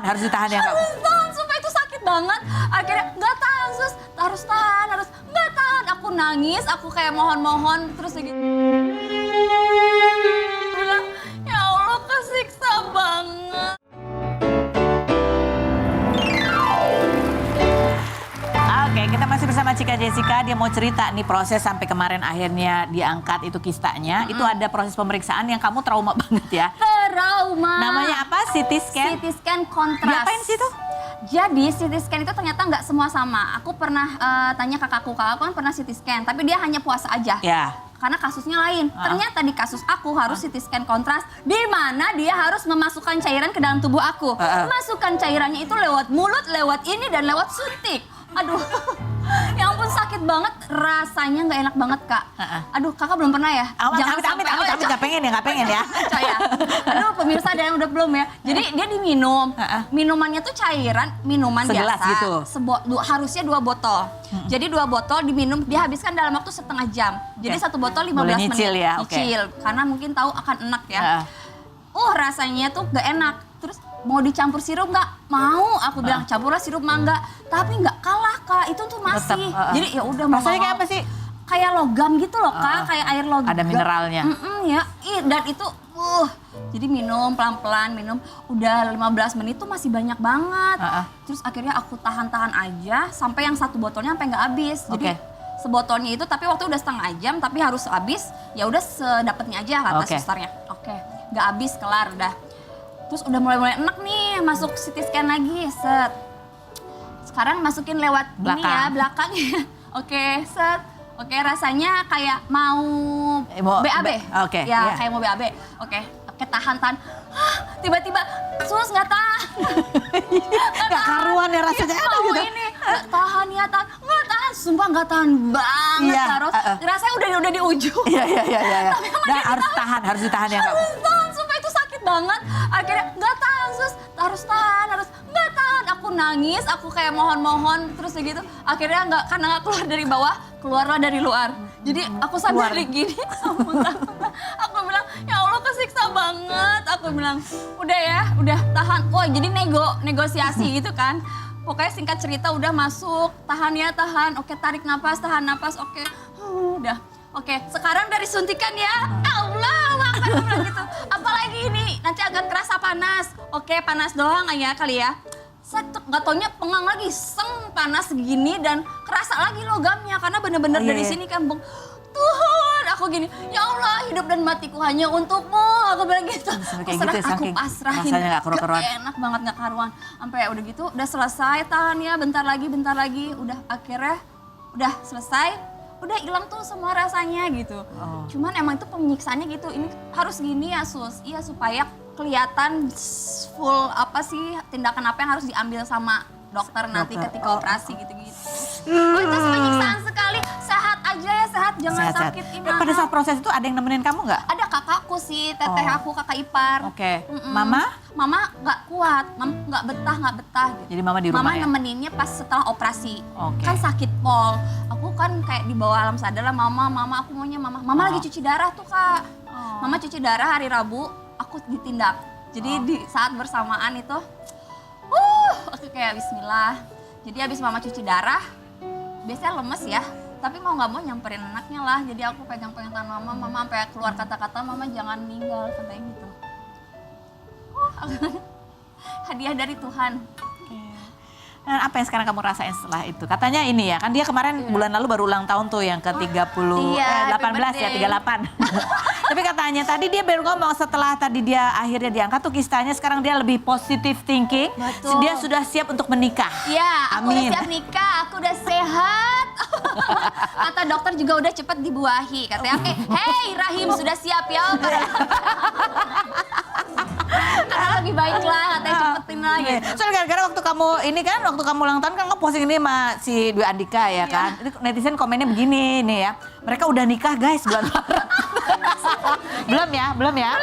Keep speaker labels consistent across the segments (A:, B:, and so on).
A: Harus ditahan ya, Kak?
B: Harus tahan, sumpah itu sakit banget. Akhirnya nggak tahan, sus. Harus tahan, nggak tahan. Aku nangis, aku kayak mohon-mohon, terus gitu. Bilang, ya Allah kesiksa banget.
A: Oke, kita masih bersama Chika Jessica. Dia mau cerita nih proses sampai kemarin akhirnya diangkat itu kistanya. Itu ada proses pemeriksaan yang kamu trauma banget ya.
B: Trauma.
A: Namanya apa? CT scan?
B: CT scan kontras.
A: Diapain sih itu?
B: Jadi CT scan itu ternyata nggak semua sama. Aku pernah tanya kakakku kan pernah CT scan, tapi dia hanya puasa aja.
A: Ya.
B: Karena kasusnya lain. Ternyata di kasus aku harus CT scan kontras, di mana dia harus memasukkan cairan ke dalam tubuh aku. Masukkan cairannya itu lewat mulut, lewat ini, dan lewat suntik. Aduh, ya ampun sakit banget, rasanya nggak enak banget, Kak. Aduh, Kakak belum pernah ya?
A: Amit, nggak pengen ya.
B: Coy ya. Aduh, pemirsa ada yang udah belum ya. Jadi dia diminum. Minumannya tuh cairan, minuman
A: segelas
B: biasa.
A: gitu.
B: Harusnya 2 botol. Jadi 2 botol diminum, dihabiskan dalam waktu setengah jam. Jadi 1 botol 15
A: boleh
B: menit.
A: nyicil ya, oke.
B: Nyicil, karena mungkin tahu akan enak ya. Rasanya tuh gak enak. Terus mau dicampur sirup nggak? Mau, aku bilang campurlah sirup mangga. Tapi nggak kalah, Kak. Itu tuh masih. Jadi ya udah mau.
A: Rasanya kayak apa sih?
B: Kayak logam gitu loh, Kak. Kayak air logam.
A: Ada mineralnya.
B: Ya, dan itu jadi minum pelan-pelan, minum udah 15 menit tuh masih banyak banget. Terus akhirnya aku tahan-tahan aja sampai yang 1 botolnya sampai nggak habis. Jadi sebotolnya itu tapi waktu udah setengah jam tapi harus habis. Ya udah sedapatnya aja kata susternya. Nggak habis, kelar udah. Terus udah mulai enak nih, masuk CT scan lagi, set. Sekarang masukin lewat ini ya, belakangnya. Set. Rasanya kayak mau BAB. Ya, kayak mau BAB. Tahan. Tiba-tiba, sus nggak tahan.
A: Nggak karuan ya rasanya.
B: Mau ini, nggak tahan. Nggak tahan, sumpah nggak tahan banget. Terus rasanya udah di ujung.
A: Iya. Dan harus ditahan ya, Kak?
B: Harus tahan, sumpah itu sakit banget. Akhirnya nggak tahan, sus. Harus tahan. Nggak tahan. Aku nangis, aku kayak mohon-mohon terus begitu. Akhirnya karena nggak keluar dari bawah, keluarlah dari luar. Jadi aku sambil gini, aku bilang, ya Allah kesiksa banget. Aku bilang, udah tahan. Jadi negosiasi gitu kan. Pokoknya singkat cerita udah masuk, tahan. Oke, tarik napas, tahan napas. Udah. Sekarang dari suntikan ya. Allah, aku bilang gitu. Apalagi ini, nanti agak kerasa panas. Panas doang aja kali ya. Gak taunya pengang lagi, panas segini dan kerasa lagi logamnya. Karena bener-bener dari sini kan, Tuhan, aku gini, ya Allah hidup dan matiku hanya untukmu. Aku bilang gitu. Aku pasrahin,
A: gak
B: enak banget gak karuan. Sampai udah gitu, udah selesai, tahan ya, bentar lagi. Udah akhirnya, udah selesai. Udah hilang tuh semua rasanya gitu. Cuman emang itu penyiksaannya gitu, ini harus gini ya sus. Iya supaya kelihatan full apa sih tindakan apa yang harus diambil sama dokter nanti ketika operasi gitu-gitu. Itu penyiksaan sekali, sehat aja ya, jangan sakit.
A: Pada saat proses itu ada yang nemenin kamu nggak?
B: Ada kakakku sih, teteh aku, kakak ipar.
A: Mama?
B: Mama nggak kuat, nggak betah gitu.
A: Jadi mama di rumah ya?
B: Nemeninnya pas setelah operasi. Kan sakit pol. Aku kan kayak di bawah alam sadar lah, mama aku maunya mama lagi cuci darah tuh, Kak. Mama cuci darah hari Rabu, aku ditindak. Jadi di saat bersamaan itu, aku kayak bismillah. Jadi habis mama cuci darah, biasanya lemes ya. Tapi mau nggak mau nyamperin anaknya lah. Jadi aku pegang-pegang tangan mama sampai keluar kata-kata, mama jangan meninggal, katanya gitu. Hadiah dari Tuhan.
A: Dan apa yang sekarang kamu rasain setelah itu? Katanya ini ya, kan dia kemarin bulan lalu baru ulang tahun tuh yang ke-18 ya, 38. Tapi katanya tadi dia baru ngomong setelah tadi dia akhirnya diangkat tuh kistanya, sekarang dia lebih positive thinking.
B: Betul.
A: Dia sudah siap untuk menikah.
B: Iya, aku udah siap nikah, aku udah sehat. Kata dokter juga udah cepet dibuahi. Katanya, hey rahim sudah siap ya. Karena lebih baik lah, katanya cepetin lah gitu.
A: Soalnya gara-gara waktu kamu ulang tahun kan kamu posting ini sama si Dwi Andika ya kan. Jadi netizen komennya begini nih ya. Mereka udah nikah guys bulan Maret. Belum ya.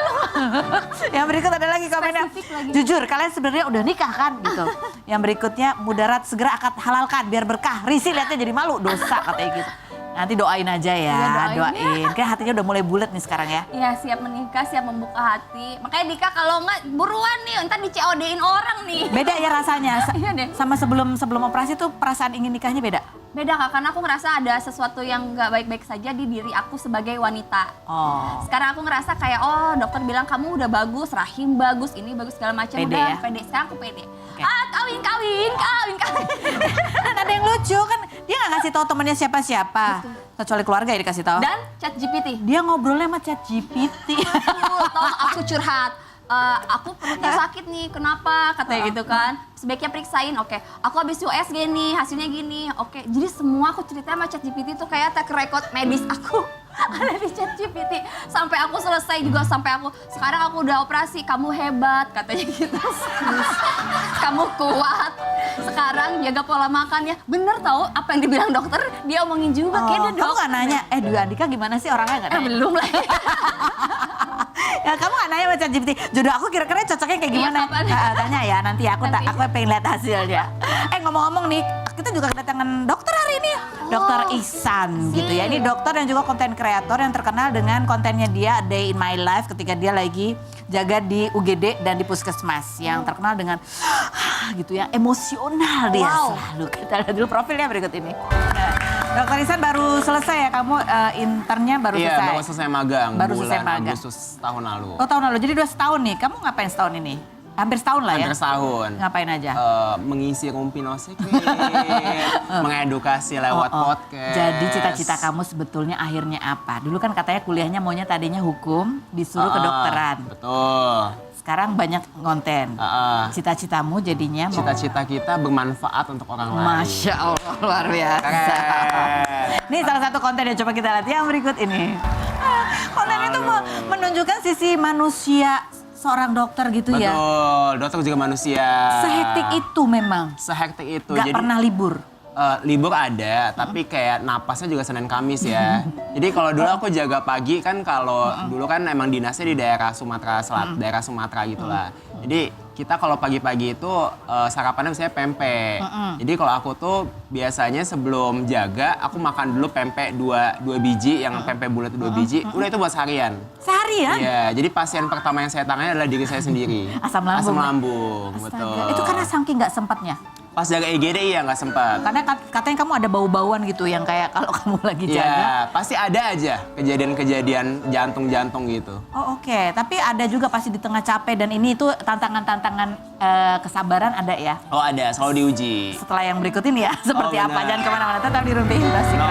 A: Yang berikut ada lagi komennya. Jujur kalian sebenarnya udah nikah kan gitu. Yang berikutnya mudarat segera akad halalkan biar berkah. Risi lihatnya jadi malu, dosa katanya gitu. Nanti doain aja ya,
B: Iya,
A: doain. Kayak hatinya udah mulai bulat nih sekarang ya.
B: Iya, siap menikah, siap membuka hati. Makanya Dika kalau nggak buruan nih, ntar di COD-in orang nih.
A: Beda ya rasanya.
B: Iya deh.
A: Sama sebelum operasi tuh perasaan ingin nikahnya beda.
B: Beda Kak, karena aku ngerasa ada sesuatu yang nggak baik-baik saja di diri aku sebagai wanita.
A: Oh.
B: Sekarang aku ngerasa kayak, oh dokter bilang kamu udah bagus, rahim bagus, ini bagus segala macam.
A: Pede
B: Udah
A: ya?
B: pede, sekarang aku pede.
A: Oke.
B: Kawin.
A: Dan ada yang lucu kan, dia nggak ngasih tahu temennya siapa-siapa. Kecuali keluarga ya dikasih tahu.
B: Dan chat GPT.
A: Dia ngobrolnya sama chat GPT.
B: Aku curhat. Aku perutnya sakit nih, kenapa? Katanya gitu kan. Sebaiknya periksain, oke. Aku habis USG nih, hasilnya gini, oke. Jadi semua aku cerita sama ChatGPT tuh kayak track record medis aku ada di ChatGPT. Sampai aku selesai juga, sampai aku, sekarang aku udah operasi, kamu hebat, katanya gitu. Kamu kuat. Sekarang jaga pola makan ya. Bener tau apa yang dibilang dokter, dia omongin juga. Kayak dia
A: Kamu
B: dokter.
A: gak nanya, Dwi Andika gimana sih orangnya gak nanya?
B: Belum lah.
A: Ya kamu gak nanya sama ChatGPT, jodoh aku kira-kira cocoknya kayak gimana?
B: Iya, kapan?
A: Tanya ya nanti aku
B: Nanti.
A: aku pengen lihat hasilnya. Ngomong-ngomong nih, kita juga kedatangan dokter hari ini. Dokter Ihsan gitu ya. Ini dokter yang juga konten kreator yang terkenal dengan kontennya dia A Day in My Life ketika dia lagi jaga di UGD dan di puskesmas. Yang terkenal dengan gitu ya, emosional dia
B: Wow.
A: selalu. Kita lihat dulu profilnya berikut ini. Nah, Dokter Ihsan baru selesai ya, kamu internnya baru
C: Iya,
A: selesai?
C: baru selesai magang.
A: Baru selesai
C: bulan
A: magang.
C: Agustus tahun lalu.
A: Oh tahun lalu, jadi udah setahun nih. Kamu ngapain setahun ini? Hampir setahun lah ya?
C: Hampir setahun.
A: Ngapain aja?
C: Mengisi rumpi nosekit, mengedukasi lewat podcast.
A: Jadi cita-cita kamu sebetulnya akhirnya apa? Dulu kan katanya kuliahnya maunya tadinya hukum, disuruh kedokteran.
C: Betul.
A: Sekarang banyak konten. Cita-citamu jadinya mau...
C: Cita-cita kita bermanfaat untuk orang lain.
A: Masya Allah, luar biasa.
C: Keren.
A: Ini salah satu konten yang coba kita lihat yang berikut ini. Konten itu menunjukkan sisi manusia seorang dokter gitu ya.
C: Betul, dokter juga manusia.
A: Sehektik itu memang.
C: Sehektik itu.
A: Gak pernah libur.
C: Libur ada, tapi kayak napasnya juga Senin Kamis ya. Jadi kalau dulu aku jaga pagi kan, kalau dulu kan emang dinasnya di daerah Sumatera Selatan, daerah Sumatera gitulah. Jadi kita kalau pagi-pagi itu sarapannya misalnya pempek. Jadi kalau aku tuh biasanya sebelum jaga, aku makan dulu pempek dua biji, yang pempek bulat 2 biji, udah itu buat seharian.
A: Seharian?
C: Iya, jadi pasien pertama yang saya tangani adalah diri saya sendiri.
A: Asam lambung.
C: Asam lambung,
A: Astaga.
C: betul.
A: Itu karena saking nggak sempatnya.
C: Pas jaga IGD iya nggak sempat.
A: Karena katanya kamu ada bau-bauan gitu yang kayak kalau kamu lagi jaga.
C: Iya, pasti ada aja kejadian-kejadian jantung-jantung gitu.
A: Oh oke, tapi ada juga pasti di tengah capek dan ini itu tantangan-tantangan kesabaran ada ya.
C: Oh ada, selalu diuji.
A: Setelah yang berikut ini ya, seperti apa.
C: benar.
A: Jangan kemana-mana, tetap di Rumpi Basi.
C: No,